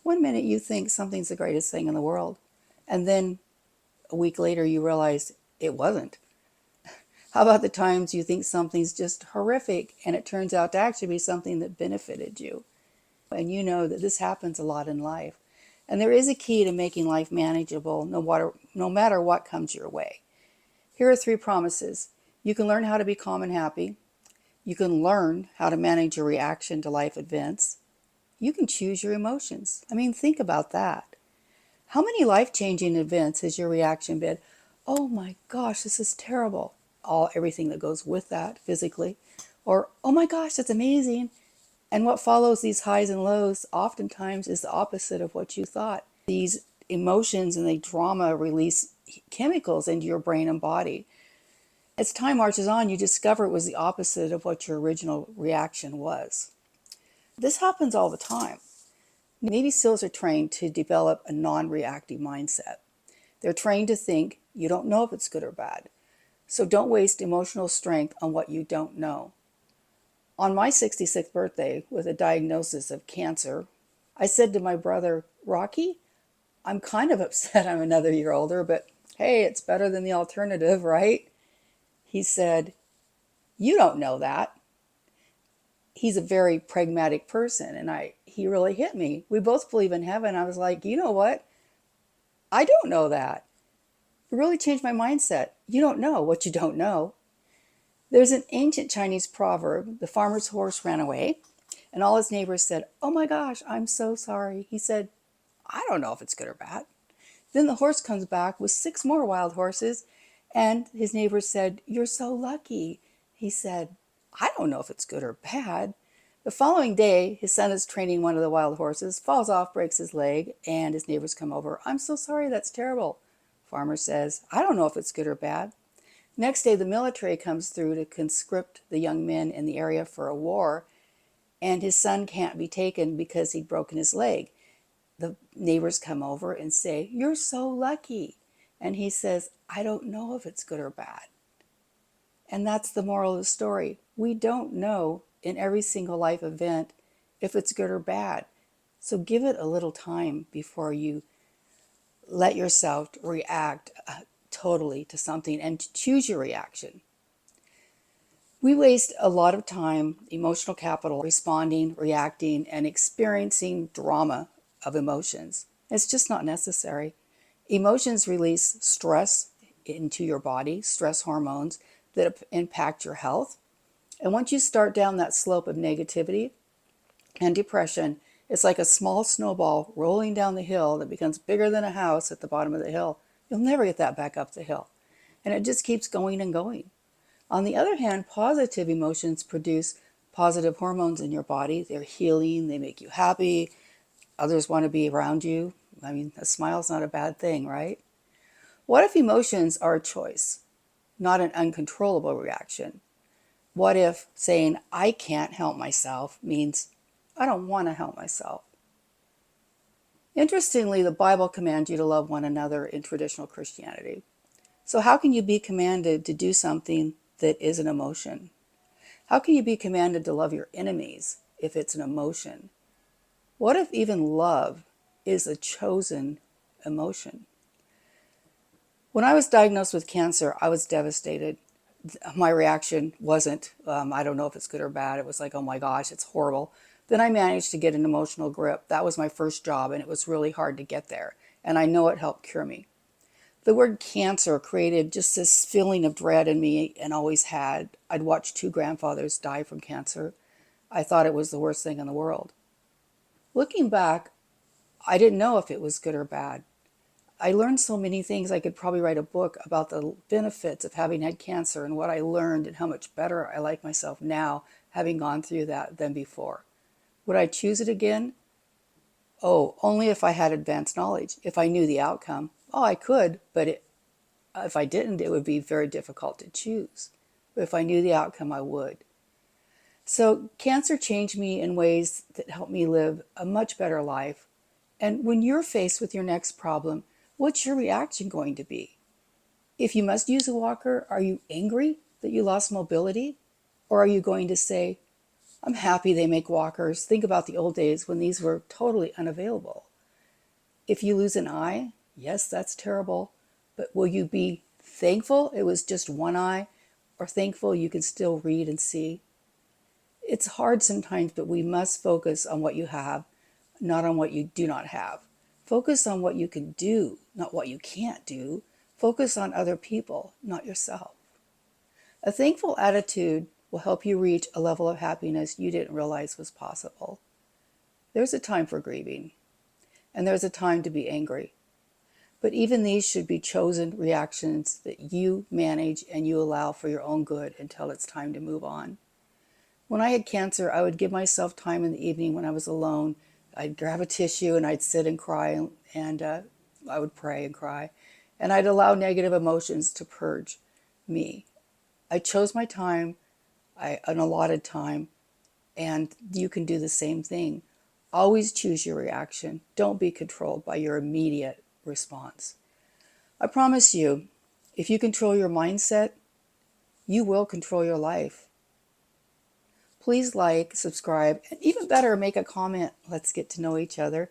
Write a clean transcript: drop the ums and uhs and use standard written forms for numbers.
One minute you think something's the greatest thing in the world, and then a week later you realize it wasn't. How about the times you think something's just horrific and it turns out to actually be something that benefited you? And you know that this happens a lot in life. And there is a key to making life manageable no matter what comes your way. Here are three promises. You can learn how to be calm and happy. You can learn how to manage your reaction to life events. You can choose your emotions. I mean, think about that. How many life-changing events has your reaction been, oh my gosh, this is terrible? Everything that goes with that physically. Or, oh my gosh, that's amazing. And what follows these highs and lows oftentimes is the opposite of what you thought. These emotions and the drama release chemicals into your brain and body. As time marches on, you discover it was the opposite of what your original reaction was. This happens all the time. Navy SEALs are trained to develop a non-reactive mindset. They're trained to think you don't know if it's good or bad. So don't waste emotional strength on what you don't know. On my 66th birthday, with a diagnosis of cancer, I said to my brother, Rocky, I'm kind of upset I'm another year older, but hey, it's better than the alternative, right? He said, you don't know that. He's a very pragmatic person, and he really hit me. We both believe in heaven. I was like, you know what? I don't know that. It really changed my mindset. You don't know what you don't know. There's an ancient Chinese proverb, the farmer's horse ran away, and all his neighbors said, oh my gosh, I'm so sorry. He said, I don't know if it's good or bad. Then the horse comes back with 6 more wild horses, and his neighbors said, you're so lucky. He said, I don't know if it's good or bad. The following day, his son is training one of the wild horses, falls off, breaks his leg, and his neighbors come over. I'm so sorry, that's terrible. Farmer says, I don't know if it's good or bad. Next day, the military comes through to conscript the young men in the area for a war, and his son can't be taken because he'd broken his leg. The neighbors come over and say, you're so lucky. And he says, I don't know if it's good or bad. And that's the moral of the story. We don't know in every single life event if it's good or bad. So give it a little time before you let yourself react totally to something and choose your reaction. We waste a lot of time, emotional capital, responding, reacting, and experiencing drama of emotions. It's just not necessary. Emotions release stress into your body, stress hormones that impact your health. And once you start down that slope of negativity and depression, it's like a small snowball rolling down the hill that becomes bigger than a house at the bottom of the hill. You'll never get that back up the hill. And it just keeps going and going. On the other hand, positive emotions produce positive hormones in your body. They're healing, they make you happy, others want to be around you. I mean, a smile's not a bad thing, right? What if emotions are a choice, not an uncontrollable reaction? What if saying, I can't help myself means I don't want to help myself? Interestingly, the Bible commands you to love one another in traditional Christianity. So how can you be commanded to do something that is an emotion? How can you be commanded to love your enemies if it's an emotion? What if even love is a chosen emotion? When I was diagnosed with cancer, I was devastated. My reaction wasn't, I don't know if it's good or bad. It was like, oh my gosh, it's horrible. Then I managed to get an emotional grip. That was my first job, and it was really hard to get there. And I know it helped cure me. The word cancer created just this feeling of dread in me, and always had. I'd watched 2 grandfathers die from cancer. I thought it was the worst thing in the world. Looking back, I didn't know if it was good or bad. I learned so many things. I could probably write a book about the benefits of having had cancer and what I learned and how much better I like myself now having gone through that than before. Would I choose it again? Oh, only if I had advanced knowledge. If I knew the outcome. Oh, I could, but if I didn't, it would be very difficult to choose. But if I knew the outcome, I would. So cancer changed me in ways that helped me live a much better life. And when you're faced with your next problem, what's your reaction going to be? If you must use a walker, are you angry that you lost mobility? Or are you going to say, I'm happy they make walkers. Think about the old days when these were totally unavailable. If you lose an eye, yes, that's terrible. But will you be thankful it was just one eye, or thankful you can still read and see? It's hard sometimes, but we must focus on what you have, not on what you do not have. Focus on what you can do, not what you can't do. Focus on other people, not yourself. A thankful attitude will help you reach a level of happiness you didn't realize was possible. There's a time for grieving, and there's a time to be angry. But even these should be chosen reactions that you manage and you allow for your own good until it's time to move on. When I had cancer, I would give myself time in the evening when I was alone. I'd grab a tissue and I'd sit and cry, and I would pray and cry. And I'd allow negative emotions to purge me. I chose my time, an allotted time, and you can do the same thing. Always choose your reaction. Don't be controlled by your immediate response. I promise you, if you control your mindset, you will control your life. Please like, subscribe, and even better, make a comment. Let's get to know each other.